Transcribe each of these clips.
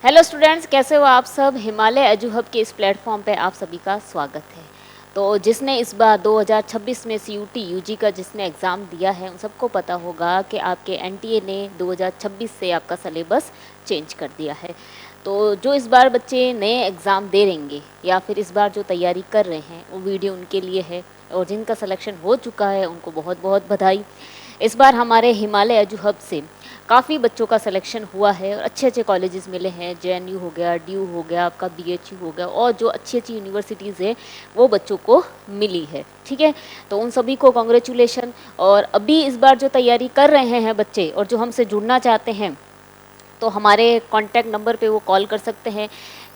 Hello students, कैसे हो आप सब। हिमालय एजू हब के इस प्लेटफॉर्म पे आप सभी का स्वागत है। तो जिसने इस बार 2026 में सीयूटी यूजी का जिसने एग्ज़ाम दिया है उन सबको पता होगा कि आपके एनटीए ने 2026 से आपका सिलेबस चेंज कर दिया है। तो जो इस बार बच्चे नए एग्ज़ाम दे रहेंगे या फिर इस बार जो तैयारी कर रहे हैं वो वीडियो उनके लिए है, और जिनका सिलेक्शन हो चुका है उनको बहुत बहुत बधाई। इस बार हमारे हिमालय एजू हब से काफ़ी बच्चों का सिलेक्शन हुआ है और अच्छे अच्छे कॉलेजेस मिले हैं। जेएनयू हो गया, डीयू हो गया, आपका बीएचयू हो गया, और जो अच्छी अच्छी यूनिवर्सिटीज़ है वो बच्चों को मिली है। ठीक है, तो उन सभी को कॉन्ग्रेचुलेशन। और अभी इस बार जो तैयारी कर रहे हैं बच्चे और जो हमसे जुड़ना चाहते हैं तो हमारे कॉन्टैक्ट नंबर पे वो कॉल कर सकते हैं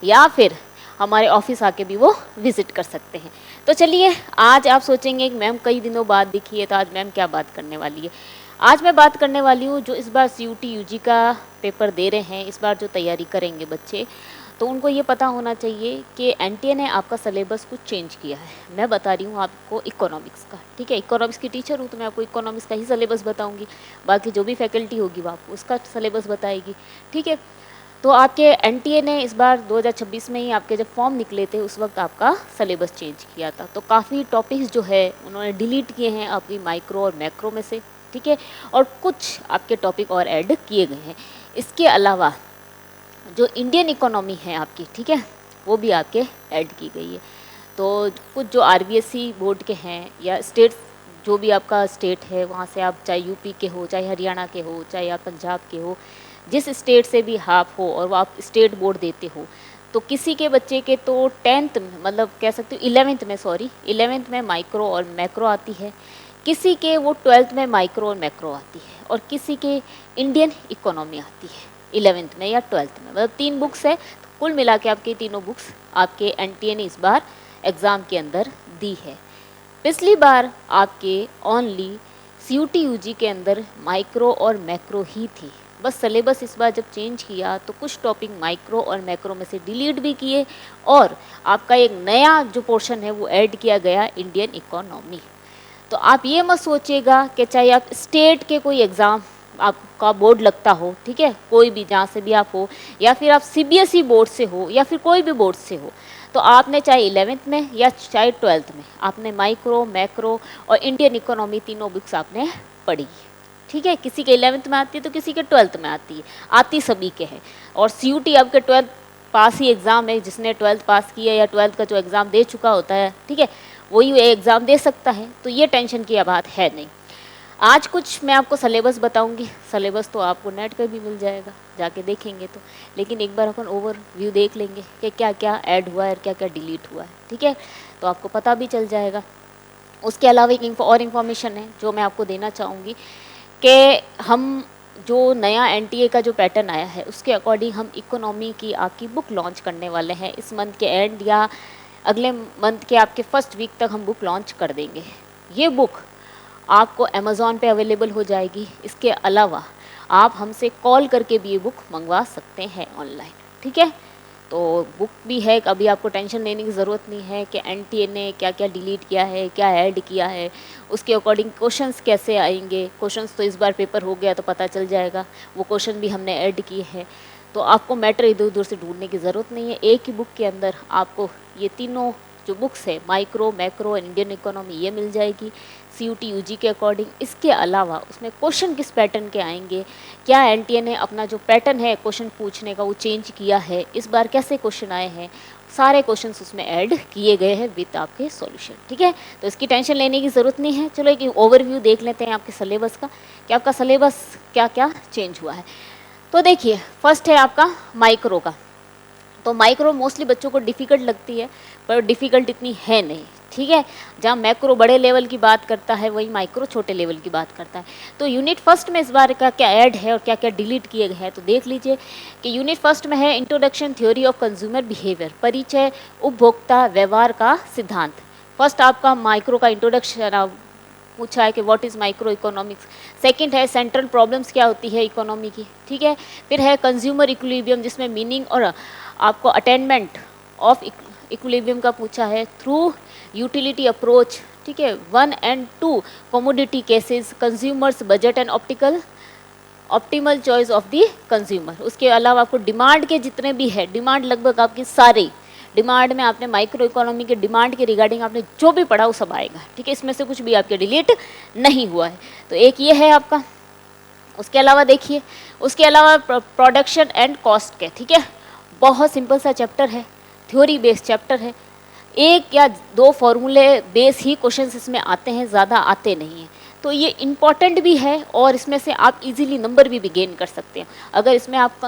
या फिर हमारे ऑफिस आके भी वो विज़िट कर सकते हैं। तो चलिए, आज आप सोचेंगे कि मैम कई दिनों बाद दिखी है, तो आज मैम क्या बात करने वाली है। आज मैं बात करने वाली हूँ जो इस बार सीयूटी यूजी का पेपर दे रहे हैं, इस बार जो तैयारी करेंगे बच्चे, तो उनको ये पता होना चाहिए कि एनटीए ने आपका सिलेबस कुछ चेंज किया है। मैं बता रही हूँ आपको इकोनॉमिक्स का। ठीक है, इकोनॉमिक्स की टीचर हूँ तो मैं आपको इकोनॉमिक्स का ही सिलेबस बताऊँगी, बाकी जो भी फैकल्टी होगी वो आपको उसका सिलेबस बताएगी। ठीक है, तो आपके एनटीए ने इस बार 2026 में ही आपके जब फॉर्म निकले थे उस वक्त आपका सिलेबस चेंज किया था। तो काफ़ी टॉपिक्स जो है उन्होंने डिलीट किए हैं आपकी माइक्रो और मैक्रो में से। ठीक है, और कुछ आपके टॉपिक और ऐड किए गए हैं। इसके अलावा जो इंडियन इकोनॉमी है आपकी, ठीक है, वो भी आपके ऐड की गई है। तो कुछ जो आरबीएसई बोर्ड के हैं या स्टेट, जो भी आपका स्टेट है वहाँ से आप चाहे यूपी के हो, चाहे हरियाणा के हो, चाहे आप पंजाब के हो, जिस स्टेट से भी आप हो और वो आप स्टेट बोर्ड देते हो, तो किसी के बच्चे के तो 10th में, मतलब कह सकते हो 11th में माइक्रो और मैक्रो आती है, किसी के वो 12th में माइक्रो और मैक्रो आती है, और किसी के इंडियन इकोनॉमी आती है 11th में या 12th में। मतलब 3 बुक्स है, तो कुल मिला के आपकी तीनों बुक्स आपके एनटीए ने इस बार एग्ज़ाम के अंदर दी है। पिछली बार आपके ओनली सीयूटी यूजी के अंदर माइक्रो और मैक्रो ही थी। बस सिलेबस इस बार जब चेंज किया तो कुछ टॉपिक माइक्रो और मैक्रो में से डिलीट भी किए, और आपका एक नया जो पोर्शन है वो ऐड किया गया, इंडियन इकोनॉमी। तो आप ये मत सोचिएगा कि चाहे आप स्टेट के कोई एग्ज़ाम आपका बोर्ड लगता हो, ठीक है, कोई भी जहाँ से भी आप हो, या फिर आप सीबीएसई बोर्ड से हो या फिर कोई भी बोर्ड से हो, तो आपने चाहे 11th में या चाहे 12th में आपने माइक्रो, मैक्रो और इंडियन इकोनॉमी तीनों बुक्स आपने पढ़ी। ठीक है, किसी के 11th में आती है तो किसी के 12th में आती है, आती सभी के हैं। और सीयूटी आपके 12th पास ही एग्ज़ाम है, जिसने 12th पास किया या 12th का जो एग्ज़ाम दे चुका होता है, ठीक है, वही एग्ज़ाम दे सकता है। तो ये टेंशन की बात है नहीं। आज कुछ मैं आपको सिलेबस बताऊंगी। सिलेबस तो आपको नेट पे भी मिल जाएगा, जाके देखेंगे तो, लेकिन एक बार अपन ओवरव्यू देख लेंगे कि क्या क्या ऐड हुआ है और क्या क्या डिलीट हुआ है। ठीक है, तो आपको पता भी चल जाएगा। उसके अलावा एक और इन्फॉर्मेशन है जो मैं आपको देना चाहूँगी कि हम जो नया एनटीए का जो पैटर्न आया है उसके अकॉर्डिंग हम इकोनॉमी की आपकी बुक लॉन्च करने वाले हैं। इस मंथ के एंड या अगले मंथ के आपके फर्स्ट वीक तक हम बुक लॉन्च कर देंगे। ये बुक आपको अमेज़ॉन पे अवेलेबल हो जाएगी। इसके अलावा आप हमसे कॉल करके भी ये बुक मंगवा सकते हैं ऑनलाइन। ठीक है, तो बुक भी है, अभी आपको टेंशन लेने की ज़रूरत नहीं है कि एनटीए ने क्या क्या डिलीट किया है, क्या ऐड किया है, उसके अकॉर्डिंग क्वेश्चंस कैसे आएंगे। क्वेश्चंस तो इस बार पेपर हो गया तो पता चल जाएगा, वो क्वेश्चन भी हमने ऐड किए हैं। तो आपको मैटर इधर उधर से ढूंढने की ज़रूरत नहीं है। एक ही बुक के अंदर आपको ये तीनों जो बुक्स है, माइक्रो, मैक्रो, इंडियन इकोनॉमी, ये मिल जाएगी सीयूटी यूजी के अकॉर्डिंग। इसके अलावा उसमें क्वेश्चन किस पैटर्न के आएंगे, क्या एनटीए ने अपना जो पैटर्न है क्वेश्चन पूछने का वो चेंज किया है, इस बार कैसे क्वेश्चन आए हैं, सारे क्वेश्चंस उसमें ऐड किए गए हैं विद आपके सॉल्यूशन। ठीक है, तो इसकी टेंशन लेने की ज़रूरत नहीं है। चलो एक ओवरव्यू देख लेते हैं आपके सिलेबस का कि आपका सिलेबस क्या क्या चेंज हुआ है। तो देखिए, फर्स्ट है आपका माइक्रो का। तो माइक्रो मोस्टली बच्चों को डिफ़िकल्ट लगती है, पर डिफ़िकल्ट इतनी है नहीं। ठीक है, जहाँ मैक्रो बड़े लेवल की बात करता है वही माइक्रो छोटे लेवल की बात करता है। तो यूनिट फर्स्ट में इस बार का क्या ऐड है और क्या क्या डिलीट किए गए हैं, तो देख लीजिए कि यूनिट फर्स्ट में है introduction theory of consumer behaviour, परिचय उपभोक्ता व्यवहार का सिद्धांत। फर्स्ट आपका माइक्रो का इंट्रोडक्शन पूछा है कि what is micro economics. Second है सेंट्रल प्रॉब्लम्स क्या होती है इकोनॉमी की। ठीक है, फिर है कंज्यूमर इक्विलिब्रियम, जिसमें मीनिंग और आपको अटेनमेंट ऑफ इक्विलिब्रियम का पूछा है थ्रू यूटिलिटी अप्रोच। ठीक है, 1 and 2 commodity cases, consumers budget and optical optimal choice of the consumer. उसके अलावा आपको डिमांड के जितने भी है, डिमांड लगभग आपकी सारी डिमांड में आपने माइक्रो इकोनॉमी के डिमांड के रिगार्डिंग आपने जो भी पढ़ा वो सब आएगा, ठीक है, इसमें से कुछ भी आपके डिलीट नहीं हुआ है। तो एक ये है आपका। उसके अलावा देखिए, उसके अलावा प्रोडक्शन एंड कॉस्ट के, ठीक है, बहुत सिंपल सा चैप्टर है, थ्योरी बेस्ड चैप्टर है। एक या दो फॉर्मूले बेस ही क्वेश्चंस इसमें आते हैं, ज़्यादा आते नहीं हैं। तो ये इम्पॉर्टेंट भी है और इसमें से आप इजीली नंबर भी गेन कर सकते हैं अगर इसमें आप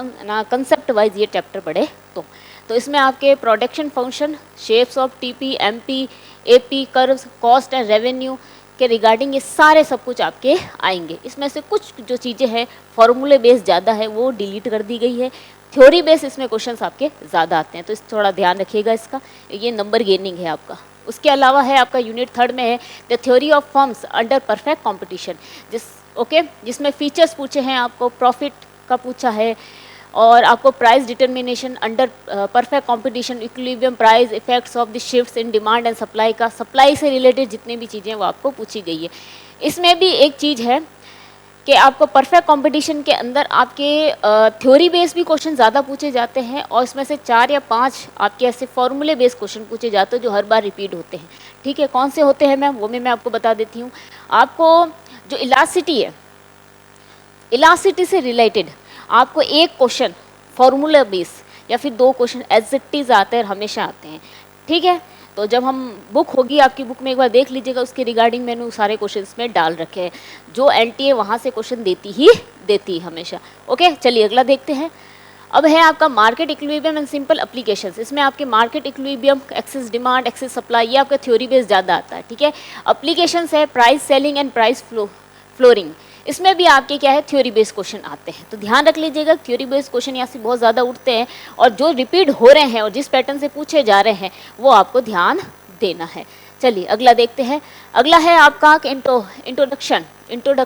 कंसेप्ट वाइज ये चैप्टर पढ़े तो इसमें आपके production function, shapes of TP, MP, AP, curves, cost and revenue के रिगार्डिंग ये सारे सब कुछ आपके आएंगे। इसमें से कुछ जो चीज़ें हैं फॉर्मूले बेस ज़्यादा है वो डिलीट कर दी गई है, थ्योरी बेस इसमें क्वेश्चंस आपके ज़्यादा आते हैं, तो इस थोड़ा ध्यान रखिएगा इसका, ये नंबर गेनिंग है आपका। उसके अलावा है आपका यूनिट 3 में है the theory of firms under perfect competition, जिसमें फीचर्स पूछे हैं, आपको प्रॉफिट का पूछा है और आपको price determination under perfect competition, equilibrium price, effects of the shifts in demand and supply का, सप्लाई से रिलेटेड जितनी भी चीज़ें वो आपको पूछी गई है। इसमें भी एक चीज़ है कि आपको परफेक्ट कंपटीशन के अंदर आपके थ्योरी बेस भी क्वेश्चन ज़्यादा पूछे जाते हैं और इसमें से 4 या 5 आपके ऐसे फॉर्मूले बेस्ड क्वेश्चन पूछे जाते हैं जो हर बार रिपीट होते हैं, ठीक है। कौन से होते हैं मैम, वो मैं आपको बता देती हूँ। आपको जो इलास्टिसिटी है, इलास्टिसिटी से रिलेटेड आपको एक क्वेश्चन फॉर्मूला बेस या फिर 2 क्वेश्चन एज इट इज आते हैं, हमेशा आते हैं, ठीक है। तो जब हम बुक होगी आपकी बुक में एक बार देख लीजिएगा, उसके रिगार्डिंग मैंने सारे क्वेश्चन में डाल रखे हैं, जो एनटीए वहाँ से क्वेश्चन देती है हमेशा। ओके, चलिए अगला देखते हैं। अब है आपका market equilibrium and simple applications. इसमें आपके market equilibrium, excess demand, excess supply, ये आपका थ्योरी बेस ज़्यादा आता है, ठीक है। एप्लीकेशंस है price selling and price flooring, इसमें भी आपके क्या है थ्योरी बेस्ड क्वेश्चन आते हैं। तो ध्यान रख लीजिएगा, थ्योरी बेस्ड क्वेश्चन यहाँ से बहुत ज़्यादा उठते हैं और जो रिपीट हो रहे हैं और जिस पैटर्न से पूछे जा रहे हैं वो आपको ध्यान देना है। चलिए अगला देखते हैं। अगला है आपका इंट्रोडक्टरी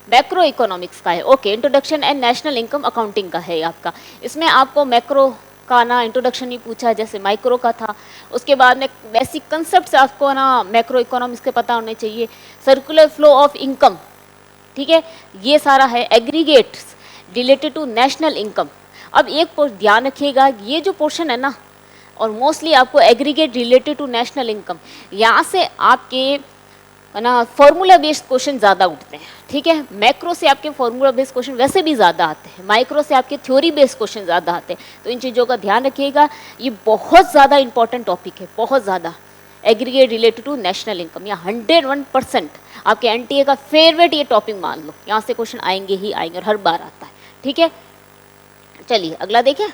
मैक्रो इकोनॉमिक्स का है। Okay, introduction and national income accounting का है आपका। इसमें आपको मैक्रो का ना इंट्रोडक्शन ही पूछा जैसे माइक्रो का था। उसके बाद में बेसिक कंसेप्ट आपको ना मैक्रो इकोनॉमिक्स के पता होने चाहिए। सर्कुलर फ्लो ऑफ इनकम, ठीक है, ये सारा है। Aggregates related to national income. अब एक ध्यान रखिएगा, ये जो पोर्शन है ना, और मोस्टली आपको aggregate related to national income, यहाँ से आपके ना फॉर्मूला बेस्ड क्वेश्चन ज़्यादा उठते हैं, ठीक है। मैक्रो से आपके फॉर्मूला बेस्ड क्वेश्चन वैसे भी ज़्यादा आते हैं, माइक्रो से आपके थ्योरी बेस्ड क्वेश्चन ज़्यादा आते हैं। तो इन चीज़ों का ध्यान रखिएगा, ये बहुत ज़्यादा इंपॉर्टेंट टॉपिक है, बहुत ज़्यादा। Aggregate related to national income, या 101% आपके एनटीए का फेवरेट ये टॉपिक मान लो, यहाँ से क्वेश्चन आएंगे ही आएंगे और हर बार आता है, ठीक है। चलिए अगला देखें।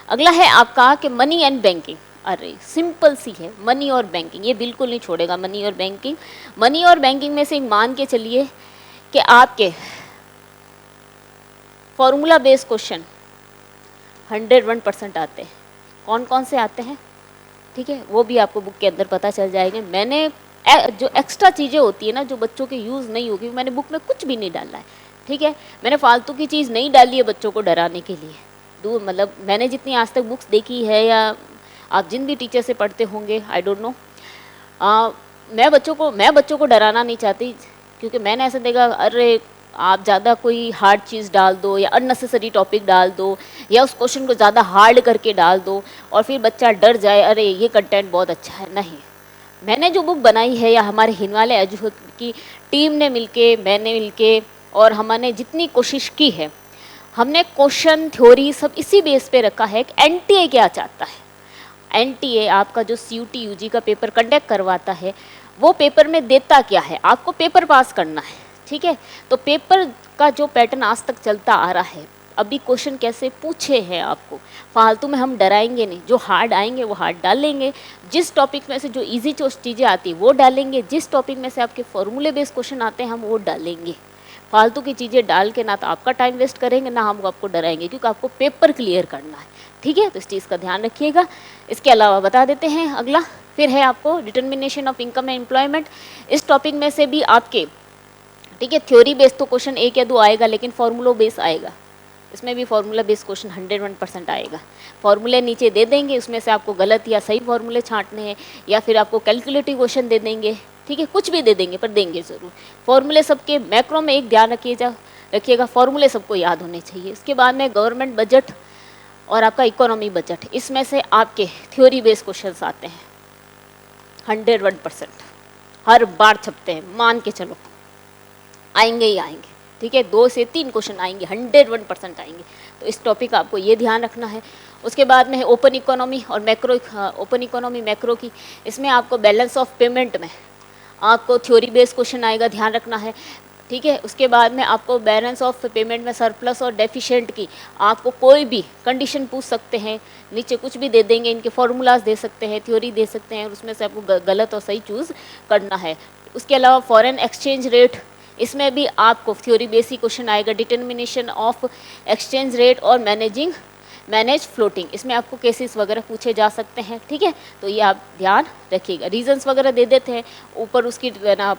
अगला है आपका कि मनी एंड बैंकिंग। अरे सिंपल सी है, मनी और बैंकिंग, ये बिल्कुल नहीं छोड़ेगा मनी और बैंकिंग। मनी और बैंकिंग में से मान के चलिए कि आपके फॉर्मूला बेस्ड क्वेश्चन 101% आते हैं। कौन कौन से आते हैं, ठीक है, वो भी आपको बुक के अंदर पता चल जाएगा। मैंने जो एक्स्ट्रा चीज़ें होती है ना, जो बच्चों के यूज़ नहीं होगी, मैंने बुक में कुछ भी नहीं डाला है, ठीक है। मैंने फालतू की चीज़ नहीं डाली है बच्चों को डराने के लिए। मतलब मैंने जितनी आज तक बुक्स देखी है या आप जिन भी टीचर से पढ़ते होंगे, आई डोंट नो, मैं बच्चों को डराना नहीं चाहती, क्योंकि मैंने ऐसा देखा, अरे आप ज़्यादा कोई हार्ड चीज़ डाल दो या अननेसेसरी टॉपिक डाल दो या उस क्वेश्चन को ज़्यादा हार्ड करके डाल दो और फिर बच्चा डर जाए, अरे ये कंटेंट बहुत अच्छा है। नहीं, मैंने जो बुक बनाई है या हमारे हिमालय एजुकेशन की टीम ने मिलके, मैंने मिलके और हमने जितनी कोशिश की है, हमने क्वेश्चन थ्योरी सब इसी बेस पे रखा है कि एनटीए क्या चाहता है। एनटीए आपका जो सीयूटी यूजी का पेपर कंडक्ट करवाता है, वो पेपर में देता क्या है, आपको पेपर पास करना है, ठीक है। तो पेपर का जो पैटर्न आज तक चलता आ रहा है, अभी क्वेश्चन कैसे पूछे हैं आपको, फालतू में हम डराएंगे नहीं, जो हार्ड आएंगे वो हार्ड डालेंगे, जिस टॉपिक में से जो इजी चीज़ें आती है वो डालेंगे, जिस टॉपिक में से आपके फॉर्मूले बेस्ड क्वेश्चन आते हैं हम वो डालेंगे। फालतू की चीज़ें डाल के ना तो आपका टाइम वेस्ट करेंगे, ना हम आपको डराएंगे, क्योंकि आपको पेपर क्लियर करना है, ठीक है। तो इस चीज़ का ध्यान रखिएगा। इसके अलावा बता देते हैं अगला, फिर है आपको determination of income and employment. इस टॉपिक में से भी आपके, ठीक है, थ्योरी बेस्ड तो क्वेश्चन 1 या 2 आएगा, लेकिन फॉर्मूला बेस आएगा। इसमें भी फॉर्मूला बेस्ड क्वेश्चन 101% आएगा। फॉर्मूले नीचे दे देंगे, उसमें से आपको गलत या सही फॉर्मूले छांटने हैं, या फिर आपको कैलकुलेटिव क्वेश्चन दे देंगे, ठीक है, कुछ भी दे देंगे पर देंगे ज़रूर। फॉर्मूले सबके मैक्रो में एक ध्यान रखिएगा, फॉर्मूले सबको याद होने चाहिए। इसके बाद में गवर्नमेंट बजट और आपका इकोनॉमी बजट, इसमें से आपके थ्योरी बेस्ड क्वेश्चंस आते हैं 101%, हर बार छपते हैं, मान के चलो आएंगे ही आएंगे, ठीक है। 2 से 3 क्वेश्चन आएंगे, 101% आएंगे। तो इस टॉपिक का आपको ये ध्यान रखना है। उसके बाद में है ओपन इकोनॉमी और मैक्रो, ओपन इकोनॉमी मैक्रो की, इसमें आपको बैलेंस ऑफ पेमेंट में आपको थ्योरी बेस्ड क्वेश्चन आएगा, ध्यान रखना है, ठीक है। उसके बाद में आपको बैलेंस ऑफ पेमेंट में सरप्लस और डेफिशिएंट की आपको कोई भी कंडीशन पूछ सकते हैं, नीचे कुछ भी दे देंगे, इनके फॉर्मूलाज दे सकते हैं, थ्योरी दे सकते हैं, और उसमें से आपको गलत और सही चूज़ करना है। उसके अलावा फॉरेन एक्सचेंज रेट, इसमें भी आपको थ्योरी बेसिक क्वेश्चन आएगा, डिटर्मिनेशन ऑफ एक्सचेंज रेट और मैनेज फ्लोटिंग, इसमें आपको केसेस वगैरह पूछे जा सकते हैं, ठीक है। तो ये आप ध्यान रखिएगा। रीजंस वगैरह दे देते हैं, ऊपर उसकी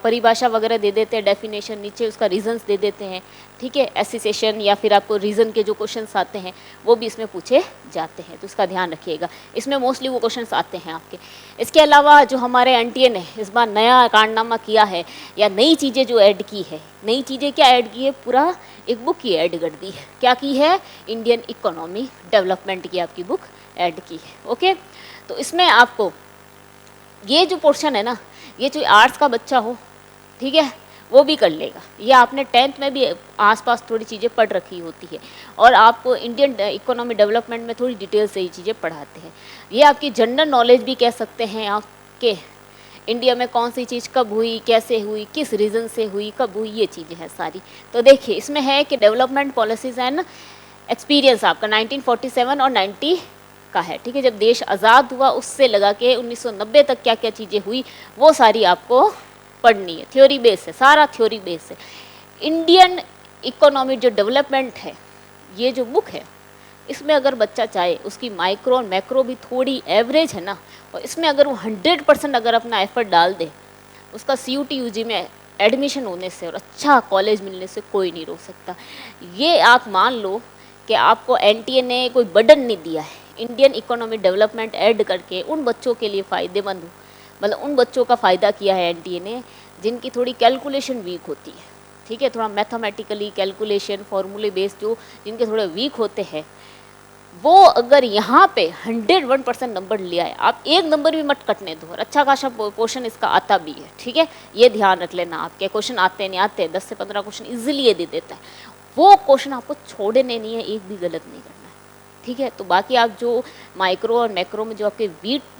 परिभाषा वगैरह दे देते हैं, डेफिनेशन, नीचे उसका रीजंस दे देते हैं, ठीक है। एसोसिएशन या फिर आपको रीज़न के जो क्वेश्चंस आते हैं वो भी इसमें पूछे जाते हैं, तो इसका ध्यान रखिएगा। इसमें मोस्टली वो क्वेश्चंस आते हैं आपके। इसके अलावा जो हमारे एनटीए ने इस बार नया कारनामा किया है या नई चीज़ें जो ऐड की है, नई चीज़ें क्या ऐड की है, पूरा एक बुक की ऐड कर दी है। क्या की है? इंडियन इकोनॉमी डेवलपमेंट की आपकी बुक ऐड की है, ओके। तो इसमें आपको ये जो पोर्शन है ना, ये जो आर्ट्स का बच्चा हो, ठीक है, वो भी कर लेगा। ये आपने 10th में भी आसपास थोड़ी चीज़ें पढ़ रखी होती है, और आपको इंडियन इकोनॉमी डेवलपमेंट में थोड़ी डिटेल से ये चीज़ें पढ़ाते हैं। ये आपकी जनरल नॉलेज भी कह सकते हैं आपके, इंडिया में कौन सी चीज़ कब हुई, कैसे हुई, किस रीज़न से हुई, कब हुई, ये चीज़ें हैं सारी। तो देखिए इसमें है कि डेवलपमेंट पॉलिसीज़ एंड एक्सपीरियंस आपका 1947 और 90 का है, ठीक है। जब देश आज़ाद हुआ उससे लगा के 1990 तक क्या क्या चीज़ें हुई वो सारी आपको पढ़नी है। थ्योरी बेस है, सारा थ्योरी बेस है। इंडियन इकोनॉमी जो डेवलपमेंट है, ये जो बुक है, इसमें अगर बच्चा चाहे उसकी माइक्रो और मैक्रो भी थोड़ी एवरेज है ना, और इसमें अगर वो 100% अगर अपना एफर्ट डाल दे, उसका CUT UG में एडमिशन होने से और अच्छा कॉलेज मिलने से कोई नहीं रोक सकता। ये आप मान लो कि आपको NTA ने कोई बर्डन नहीं दिया है, इंडियन इकोनॉमी डेवलपमेंट ऐड करके उन बच्चों के लिए फ़ायदेमंद हो, मतलब उन बच्चों का फ़ायदा किया है NTA ने जिनकी थोड़ी कैलकुलेशन वीक होती है, ठीक है, थोड़ा मैथमेटिकली कैलकुलेशन फॉर्मूले बेस्ड जो जिनके थोड़े वीक होते हैं, वो अगर यहाँ पे 101% नंबर लिया है, आप एक नंबर भी मत कटने दो, और अच्छा खासा पोर्शन इसका आता भी है, ठीक है। ये ध्यान रख लेना, आपके क्वेश्चन आते नहीं आते, 10 से 15 क्वेश्चन इजीली ये दे देता है, वो क्वेश्चन आपको छोड़ने नहीं है, एक भी गलत नहीं करना है, ठीक है। तो बाकी आप जो माइक्रो और मैक्रो में जो आपके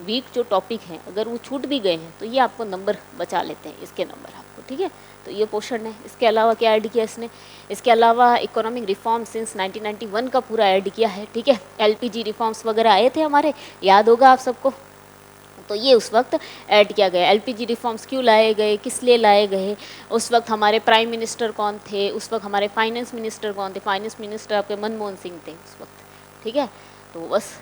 वीक जो टॉपिक हैं, अगर वो छूट भी गए हैं तो ये आपको नंबर बचा लेते हैं, इसके नंबर आपको, ठीक है। तो ये पोर्शन है। इसके अलावा क्या ऐड किया इसने, इसके अलावा इकोनॉमिक रिफॉर्म सिंस 1991 का पूरा ऐड किया है, ठीक है। LPG रिफॉर्म्स वगैरह आए थे हमारे, याद होगा आप सबको, तो ये उस वक्त ऐड किया गया। LPG रिफॉर्म्स क्यों लाए गए, किस लिए लाए गए, उस वक्त हमारे प्राइम मिनिस्टर कौन थे, उस वक्त हमारे फाइनेंस मिनिस्टर कौन थे, फाइनेंस मिनिस्टर आपके मनमोहन सिंह थे उस वक्त, ठीक है। तो बस,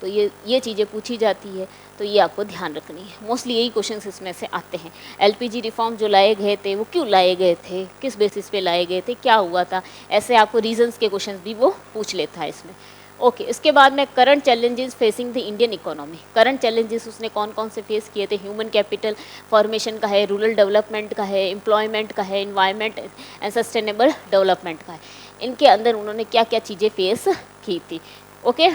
तो ये चीज़ें पूछी जाती है, तो ये आपको ध्यान रखनी है। मोस्टली यही क्वेश्चंस इसमें से आते हैं। LPG रिफॉर्म जो लाए गए थे वो क्यों लाए गए थे, किस बेसिस पे लाए गए थे, क्या हुआ था, ऐसे आपको रीजंस के क्वेश्चंस भी वो पूछ लेता है इसमें, ओके। इसके बाद में current challenges facing the Indian economy, current challenges उसने कौन कौन से फेस किए थे, ह्यूमन कैपिटल फॉर्मेशन का है, रूरल डेवलपमेंट का है, एम्प्लॉयमेंट का है, इन्वायरमेंट एंड सस्टेनेबल डेवलपमेंट का है, इनके अंदर उन्होंने क्या क्या चीज़ें फेस की थी, ओके।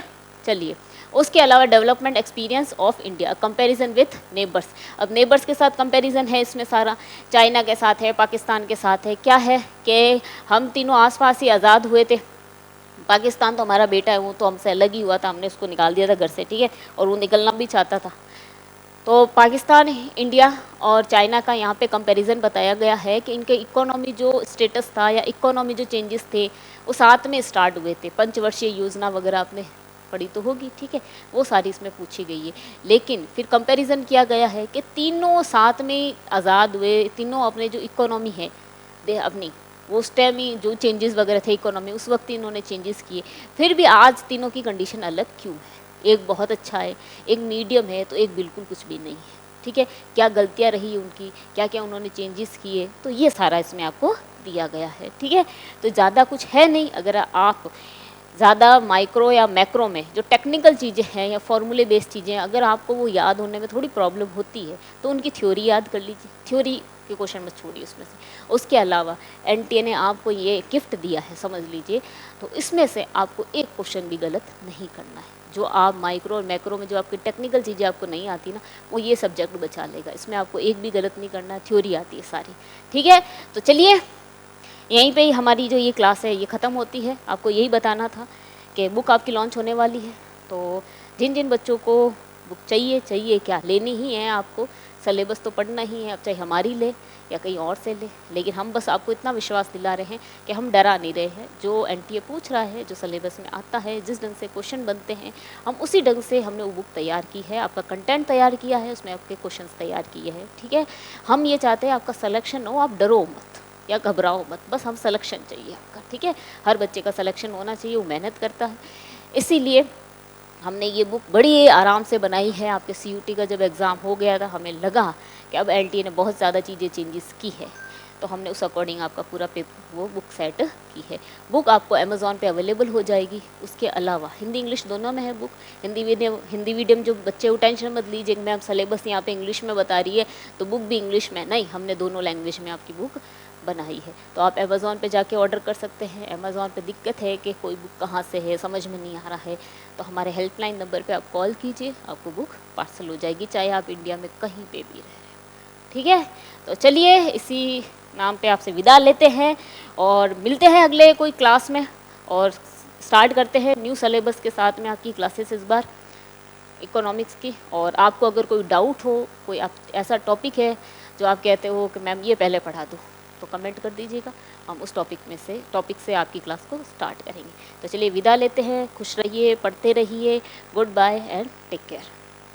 चलिए, उसके अलावा development experience of India, comparison with neighbours. अब नेबर्स के साथ कंपैरिजन है इसमें सारा, चाइना के साथ है, पाकिस्तान के साथ है। क्या है कि हम तीनों आसपास ही आज़ाद हुए थे, पाकिस्तान तो हमारा बेटा है, वो तो हमसे अलग ही हुआ था, हमने उसको निकाल दिया था घर से, ठीक है, और वो निकलना भी चाहता था। तो पाकिस्तान, इंडिया और चाइना का यहाँ पे कंपैरिजन बताया गया है कि इनके इकोनॉमी जो स्टेटस था या इकोनॉमी जो चेंजेस थे वो साथ में स्टार्ट हुए थे। पंचवर्षीय योजना वगैरह आपने पढ़ी तो होगी, ठीक है, वो सारी इसमें पूछी गई है। लेकिन फिर कंपैरिजन किया गया है कि तीनों साथ में आज़ाद हुए, तीनों अपने जो इकोनॉमी है दे अपनी, वो उस टाइम ही जो चेंजेस वगैरह थे इकोनॉमी, उस वक्त इन्होंने चेंजेस किए। फिर भी आज तीनों की कंडीशन अलग क्यों है, एक बहुत अच्छा है, एक मीडियम है, तो एक बिल्कुल कुछ भी नहीं है, ठीक है। क्या गलतियाँ रही उनकी, क्या क्या उन्होंने चेंजेस किए, तो ये सारा इसमें आपको दिया गया है, ठीक है। तो ज़्यादा कुछ है नहीं, अगर आप ज़्यादा माइक्रो या मैक्रो में जो टेक्निकल चीज़ें हैं या फॉर्मूले बेस्ड चीज़ें, अगर आपको वो याद होने में थोड़ी प्रॉब्लम होती है तो उनकी थ्योरी याद कर लीजिए, थ्योरी के क्वेश्चन मत छोड़िए उसमें से। उसके अलावा एनटीए ने आपको ये गिफ्ट दिया है समझ लीजिए, तो इसमें से आपको एक क्वेश्चन भी गलत नहीं करना है। जो आप माइक्रो और मैक्रो में जो आपकी टेक्निकल चीज़ें आपको नहीं आती ना, वो ये सब्जेक्ट बचा लेगा, इसमें आपको एक भी गलत नहीं करना है, थ्योरी आती है सारी। ठीक है, तो चलिए यहीं पे ही हमारी जो ये क्लास है ये ख़त्म होती है। आपको यही बताना था कि बुक आपकी लॉन्च होने वाली है, तो जिन जिन बच्चों को बुक चाहिए क्या लेनी ही है आपको, सिलेबस तो पढ़ना ही है, अब चाहे हमारी ले या कहीं और से ले, लेकिन हम बस आपको इतना विश्वास दिला रहे हैं कि हम डरा नहीं रहे हैं। जो एनटीए पूछ रहा है, जो सिलेबस में आता है, जिस ढंग से क्वेश्चन बनते हैं, हम उसी ढंग से हमने वो बुक तैयार की है, आपका कंटेंट तैयार किया है, उसमें आपके क्वेश्चन तैयार किए हैं। ठीक है, हम ये चाहते हैं आपका सिलेक्शन हो, आप डरो मत या घबराओ मत, बस हम सिलेक्शन चाहिए आपका। ठीक है, हर बच्चे का सिलेक्शन होना चाहिए, वो मेहनत करता है, इसीलिए हमने ये बुक बड़ी आराम से बनाई है। आपके सीयूटी का जब एग्ज़ाम हो गया था, हमें लगा कि अब एनटीए ने बहुत ज़्यादा चीज़ें चेंजेस की है, तो हमने उस अकॉर्डिंग आपका पूरा पेपर वो बुक सेट की है। बुक आपको अमेज़ॉन पे अवेलेबल हो जाएगी। उसके अलावा हिंदी इंग्लिश दोनों में है बुक। हिंदी मीडियम जो बच्चे वो टेंशन मत लीजिए, मैम सिलेबस यहाँ पे इंग्लिश में बता रही है तो बुक भी इंग्लिश में, नहीं, हमने दोनों लैंग्वेज में आपकी बुक बनाई है। तो आप अमेज़ॉन पे जाके ऑर्डर कर सकते हैं। अमेज़ॉन पे दिक्कत है कि कोई बुक कहाँ से है, समझ में नहीं आ रहा है, तो हमारे हेल्पलाइन नंबर पे आप कॉल कीजिए, आपको बुक पार्सल हो जाएगी, चाहे आप इंडिया में कहीं पे भी रह रहे हो। ठीक है, तो चलिए इसी नाम पे आपसे विदा लेते हैं और मिलते हैं अगले कोई क्लास में, और स्टार्ट करते हैं न्यू सिलेबस के साथ में आपकी क्लासेस इस बार इकोनॉमिक्स की। और आपको अगर कोई डाउट हो, कोई आप ऐसा टॉपिक है जो आप कहते हो कि मैम ये पहले पढ़ा दो, तो कमेंट कर दीजिएगा, हम उस टॉपिक से आपकी क्लास को स्टार्ट करेंगे। तो चलिए विदा लेते हैं, खुश रहिए, पढ़ते रहिए, good bye and take care.